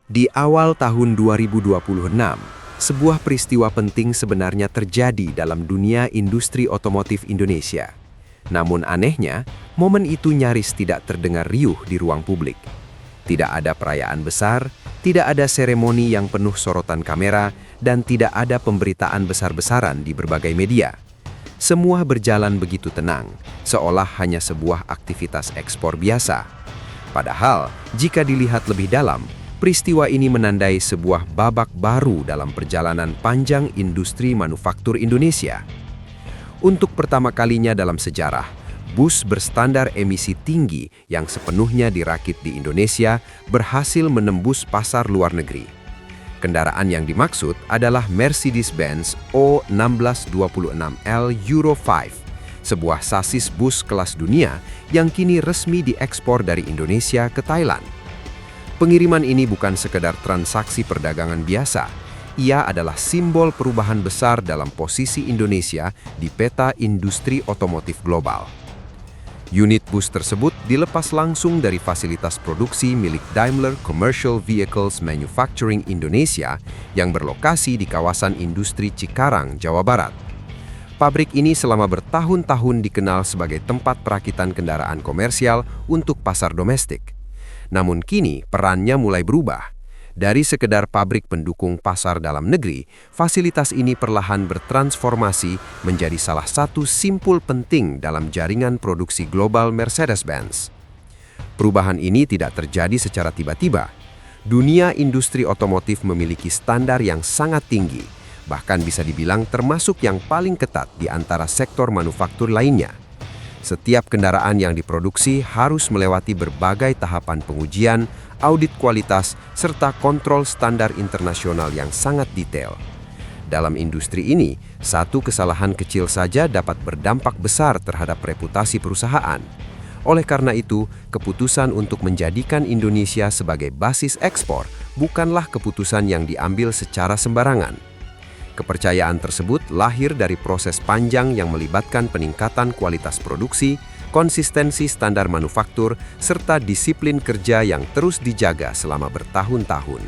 Di awal tahun 2026, sebuah peristiwa penting sebenarnya terjadi dalam dunia industri otomotif Indonesia. Namun anehnya, momen itu nyaris tidak terdengar riuh di ruang publik. Tidak ada perayaan besar, tidak ada seremoni yang penuh sorotan kamera, dan tidak ada pemberitaan besar-besaran di berbagai media. Semua berjalan begitu tenang, seolah hanya sebuah aktivitas ekspor biasa. Padahal, jika dilihat lebih dalam, peristiwa ini menandai sebuah babak baru dalam perjalanan panjang industri manufaktur Indonesia. Untuk pertama kalinya dalam sejarah, bus berstandar emisi tinggi yang sepenuhnya dirakit di Indonesia berhasil menembus pasar luar negeri. Kendaraan yang dimaksud adalah Mercedes-Benz O1626L Euro 5, sebuah sasis bus kelas dunia yang kini resmi diekspor dari Indonesia ke Thailand. Pengiriman ini bukan sekedar transaksi perdagangan biasa, ia adalah simbol perubahan besar dalam posisi Indonesia di peta industri otomotif global. Unit bus tersebut dilepas langsung dari fasilitas produksi milik Daimler Commercial Vehicles Manufacturing Indonesia yang berlokasi di kawasan industri Cikarang, Jawa Barat. Pabrik ini selama bertahun-tahun dikenal sebagai tempat perakitan kendaraan komersial untuk pasar domestik. Namun kini perannya mulai berubah. Dari sekedar pabrik pendukung pasar dalam negeri, fasilitas ini perlahan bertransformasi menjadi salah satu simpul penting dalam jaringan produksi global Mercedes-Benz. Perubahan ini tidak terjadi secara tiba-tiba. Dunia industri otomotif memiliki standar yang sangat tinggi, bahkan bisa dibilang termasuk yang paling ketat di antara sektor manufaktur lainnya. Setiap kendaraan yang diproduksi harus melewati berbagai tahapan pengujian, audit kualitas, serta kontrol standar internasional yang sangat detail. Dalam industri ini, satu kesalahan kecil saja dapat berdampak besar terhadap reputasi perusahaan. Oleh karena itu, keputusan untuk menjadikan Indonesia sebagai basis ekspor bukanlah keputusan yang diambil secara sembarangan. Kepercayaan tersebut lahir dari proses panjang yang melibatkan peningkatan kualitas produksi, konsistensi standar manufaktur, serta disiplin kerja yang terus dijaga selama bertahun-tahun.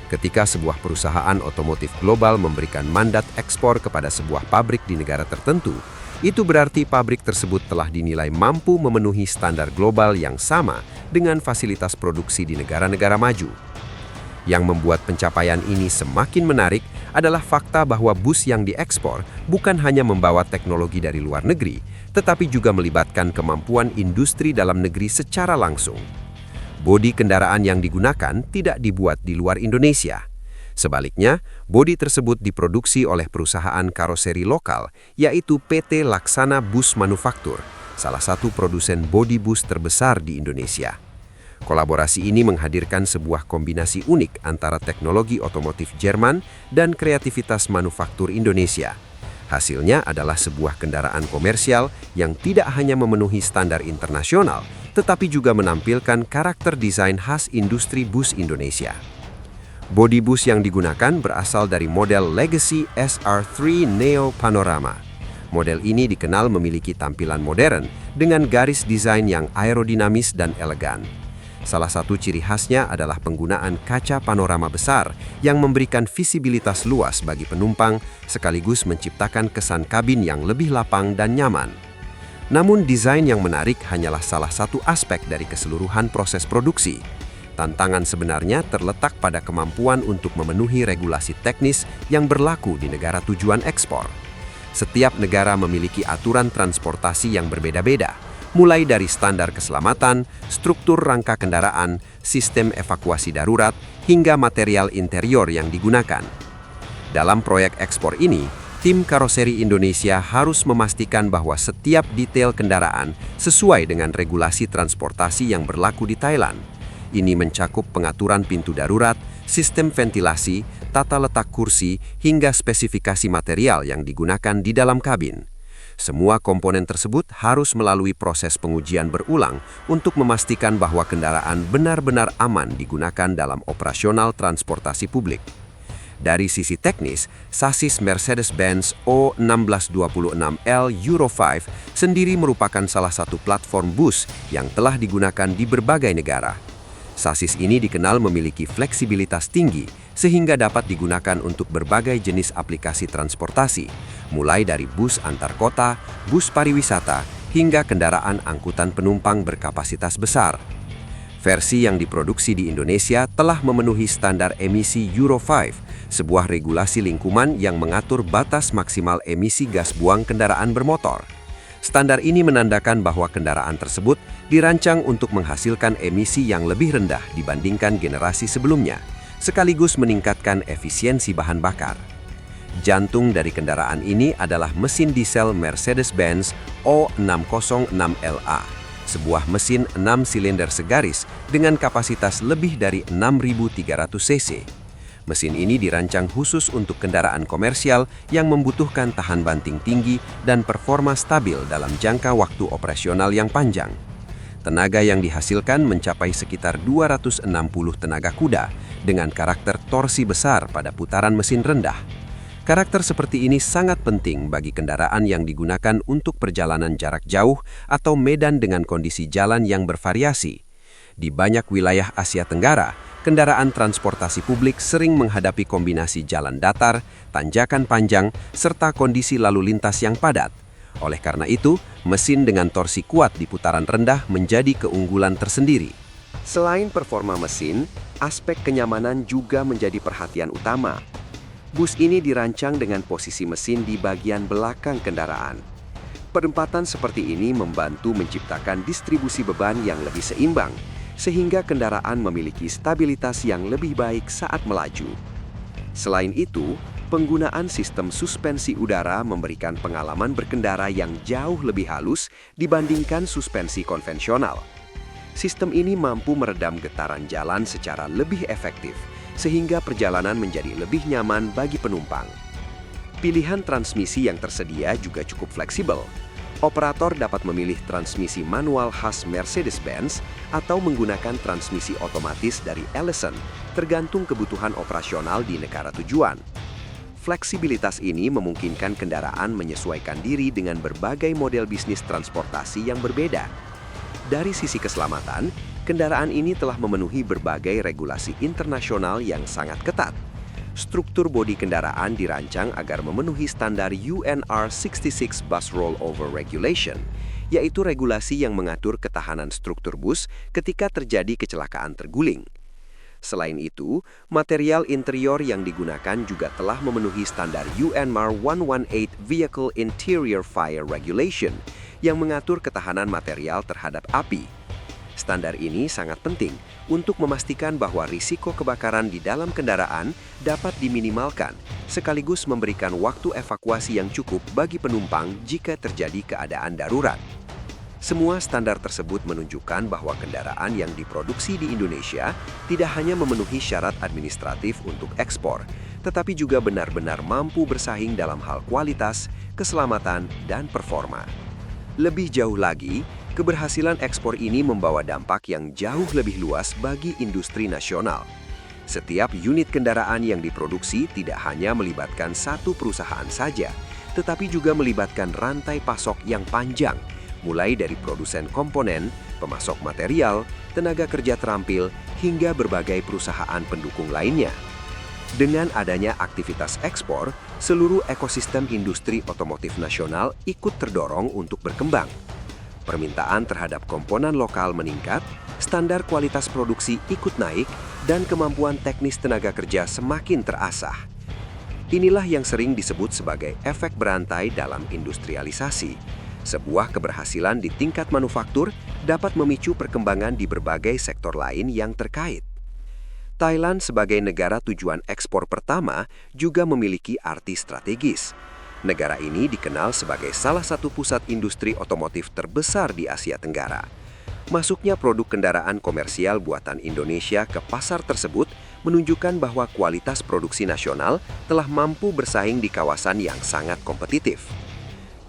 Ketika sebuah perusahaan otomotif global memberikan mandat ekspor kepada sebuah pabrik di negara tertentu, itu berarti pabrik tersebut telah dinilai mampu memenuhi standar global yang sama dengan fasilitas produksi di negara-negara maju. Yang membuat pencapaian ini semakin menarik adalah fakta bahwa bus yang diekspor bukan hanya membawa teknologi dari luar negeri, tetapi juga melibatkan kemampuan industri dalam negeri secara langsung. Bodi kendaraan yang digunakan tidak dibuat di luar Indonesia. Sebaliknya, bodi tersebut diproduksi oleh perusahaan karoseri lokal, yaitu PT Laksana Bus Manufaktur, salah satu produsen bodi bus terbesar di Indonesia. Kolaborasi ini menghadirkan sebuah kombinasi unik antara teknologi otomotif Jerman dan kreativitas manufaktur Indonesia. Hasilnya adalah sebuah kendaraan komersial yang tidak hanya memenuhi standar internasional, tetapi juga menampilkan karakter desain khas industri bus Indonesia. Bodi bus yang digunakan berasal dari model Legacy SR3 Neo Panorama. Model ini dikenal memiliki tampilan modern dengan garis desain yang aerodinamis dan elegan. Salah satu ciri khasnya adalah penggunaan kaca panorama besar yang memberikan visibilitas luas bagi penumpang sekaligus menciptakan kesan kabin yang lebih lapang dan nyaman. Namun desain yang menarik hanyalah salah satu aspek dari keseluruhan proses produksi. Tantangan sebenarnya terletak pada kemampuan untuk memenuhi regulasi teknis yang berlaku di negara tujuan ekspor. Setiap negara memiliki aturan transportasi yang berbeda-beda, mulai dari standar keselamatan, struktur rangka kendaraan, sistem evakuasi darurat, hingga material interior yang digunakan. Dalam proyek ekspor ini, tim karoseri Indonesia harus memastikan bahwa setiap detail kendaraan sesuai dengan regulasi transportasi yang berlaku di Thailand. Ini mencakup pengaturan pintu darurat, sistem ventilasi, tata letak kursi, hingga spesifikasi material yang digunakan di dalam kabin. Semua komponen tersebut harus melalui proses pengujian berulang untuk memastikan bahwa kendaraan benar-benar aman digunakan dalam operasional transportasi publik. Dari sisi teknis, sasis Mercedes-Benz O1626L Euro 5 sendiri merupakan salah satu platform bus yang telah digunakan di berbagai negara. Sasis ini dikenal memiliki fleksibilitas tinggi sehingga dapat digunakan untuk berbagai jenis aplikasi transportasi, mulai dari bus antar kota, bus pariwisata, hingga kendaraan angkutan penumpang berkapasitas besar. Versi yang diproduksi di Indonesia telah memenuhi standar emisi Euro 5, sebuah regulasi lingkungan yang mengatur batas maksimal emisi gas buang kendaraan bermotor. Standar ini menandakan bahwa kendaraan tersebut dirancang untuk menghasilkan emisi yang lebih rendah dibandingkan generasi sebelumnya, sekaligus meningkatkan efisiensi bahan bakar. Jantung dari kendaraan ini adalah mesin diesel Mercedes-Benz O606LA, sebuah mesin 6 silinder segaris dengan kapasitas lebih dari 6.300 cc. Mesin ini dirancang khusus untuk kendaraan komersial yang membutuhkan tahan banting tinggi dan performa stabil dalam jangka waktu operasional yang panjang. Tenaga yang dihasilkan mencapai sekitar 260 tenaga kuda dengan karakter torsi besar pada putaran mesin rendah. Karakter seperti ini sangat penting bagi kendaraan yang digunakan untuk perjalanan jarak jauh atau medan dengan kondisi jalan yang bervariasi. Di banyak wilayah Asia Tenggara, kendaraan transportasi publik sering menghadapi kombinasi jalan datar, tanjakan panjang, serta kondisi lalu lintas yang padat. Oleh karena itu, mesin dengan torsi kuat di putaran rendah menjadi keunggulan tersendiri. Selain performa mesin, aspek kenyamanan juga menjadi perhatian utama. Bus ini dirancang dengan posisi mesin di bagian belakang kendaraan. Penempatan seperti ini membantu menciptakan distribusi beban yang lebih seimbang, sehingga kendaraan memiliki stabilitas yang lebih baik saat melaju. Selain itu, penggunaan sistem suspensi udara memberikan pengalaman berkendara yang jauh lebih halus dibandingkan suspensi konvensional. Sistem ini mampu meredam getaran jalan secara lebih efektif, sehingga perjalanan menjadi lebih nyaman bagi penumpang. Pilihan transmisi yang tersedia juga cukup fleksibel. Operator dapat memilih transmisi manual khas Mercedes-Benz atau menggunakan transmisi otomatis dari Allison, tergantung kebutuhan operasional di negara tujuan. Fleksibilitas ini memungkinkan kendaraan menyesuaikan diri dengan berbagai model bisnis transportasi yang berbeda. Dari sisi keselamatan, kendaraan ini telah memenuhi berbagai regulasi internasional yang sangat ketat. Struktur bodi kendaraan dirancang agar memenuhi standar UNR 66 Bus Rollover Regulation, yaitu regulasi yang mengatur ketahanan struktur bus ketika terjadi kecelakaan terguling. Selain itu, material interior yang digunakan juga telah memenuhi standar UNMAR 118 Vehicle Interior Fire Regulation yang mengatur ketahanan material terhadap api. Standar ini sangat penting untuk memastikan bahwa risiko kebakaran di dalam kendaraan dapat diminimalkan, sekaligus memberikan waktu evakuasi yang cukup bagi penumpang jika terjadi keadaan darurat. Semua standar tersebut menunjukkan bahwa kendaraan yang diproduksi di Indonesia tidak hanya memenuhi syarat administratif untuk ekspor, tetapi juga benar-benar mampu bersaing dalam hal kualitas, keselamatan, dan performa. Lebih jauh lagi, keberhasilan ekspor ini membawa dampak yang jauh lebih luas bagi industri nasional. Setiap unit kendaraan yang diproduksi tidak hanya melibatkan satu perusahaan saja, tetapi juga melibatkan rantai pasok yang panjang, mulai dari produsen komponen, pemasok material, tenaga kerja terampil, hingga berbagai perusahaan pendukung lainnya. Dengan adanya aktivitas ekspor, seluruh ekosistem industri otomotif nasional ikut terdorong untuk berkembang. Permintaan terhadap komponen lokal meningkat, standar kualitas produksi ikut naik, dan kemampuan teknis tenaga kerja semakin terasah. Inilah yang sering disebut sebagai efek berantai dalam industrialisasi. Sebuah keberhasilan di tingkat manufaktur dapat memicu perkembangan di berbagai sektor lain yang terkait. Thailand sebagai negara tujuan ekspor pertama juga memiliki arti strategis. Negara ini dikenal sebagai salah satu pusat industri otomotif terbesar di Asia Tenggara. Masuknya produk kendaraan komersial buatan Indonesia ke pasar tersebut menunjukkan bahwa kualitas produksi nasional telah mampu bersaing di kawasan yang sangat kompetitif.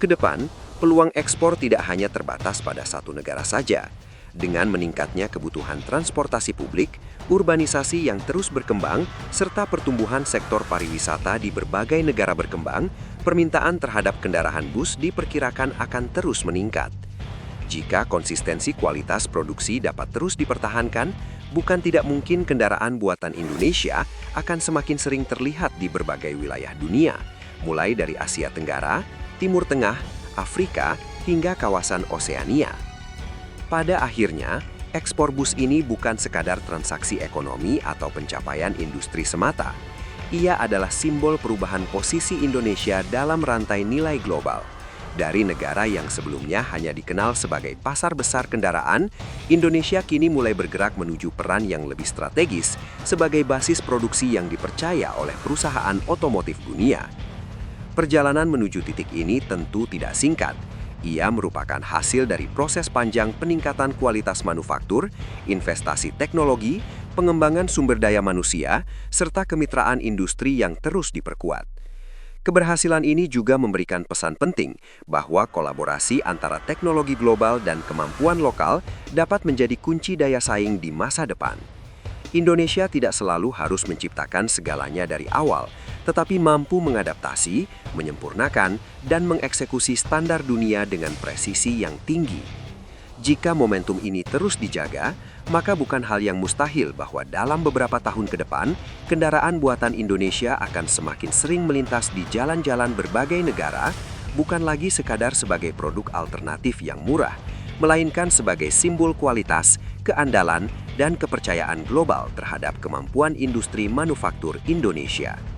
Kedepan, peluang ekspor tidak hanya terbatas pada satu negara saja. Dengan meningkatnya kebutuhan transportasi publik, urbanisasi yang terus berkembang, serta pertumbuhan sektor pariwisata di berbagai negara berkembang, permintaan terhadap kendaraan bus diperkirakan akan terus meningkat. Jika konsistensi kualitas produksi dapat terus dipertahankan, bukan tidak mungkin kendaraan buatan Indonesia akan semakin sering terlihat di berbagai wilayah dunia, mulai dari Asia Tenggara, Timur Tengah, Afrika, hingga kawasan Oseania. Pada akhirnya, ekspor bus ini bukan sekadar transaksi ekonomi atau pencapaian industri semata. Ia adalah simbol perubahan posisi Indonesia dalam rantai nilai global. Dari negara yang sebelumnya hanya dikenal sebagai pasar besar kendaraan, Indonesia kini mulai bergerak menuju peran yang lebih strategis sebagai basis produksi yang dipercaya oleh perusahaan otomotif dunia. Perjalanan menuju titik ini tentu tidak singkat. Ia merupakan hasil dari proses panjang peningkatan kualitas manufaktur, investasi teknologi, pengembangan sumber daya manusia, serta kemitraan industri yang terus diperkuat. Keberhasilan ini juga memberikan pesan penting bahwa kolaborasi antara teknologi global dan kemampuan lokal dapat menjadi kunci daya saing di masa depan. Indonesia tidak selalu harus menciptakan segalanya dari awal, tetapi mampu mengadaptasi, menyempurnakan, dan mengeksekusi standar dunia dengan presisi yang tinggi. Jika momentum ini terus dijaga, maka bukan hal yang mustahil bahwa dalam beberapa tahun ke depan, kendaraan buatan Indonesia akan semakin sering melintas di jalan-jalan berbagai negara, bukan lagi sekadar sebagai produk alternatif yang murah, melainkan sebagai simbol kualitas, keandalan, dan kepercayaan global terhadap kemampuan industri manufaktur Indonesia.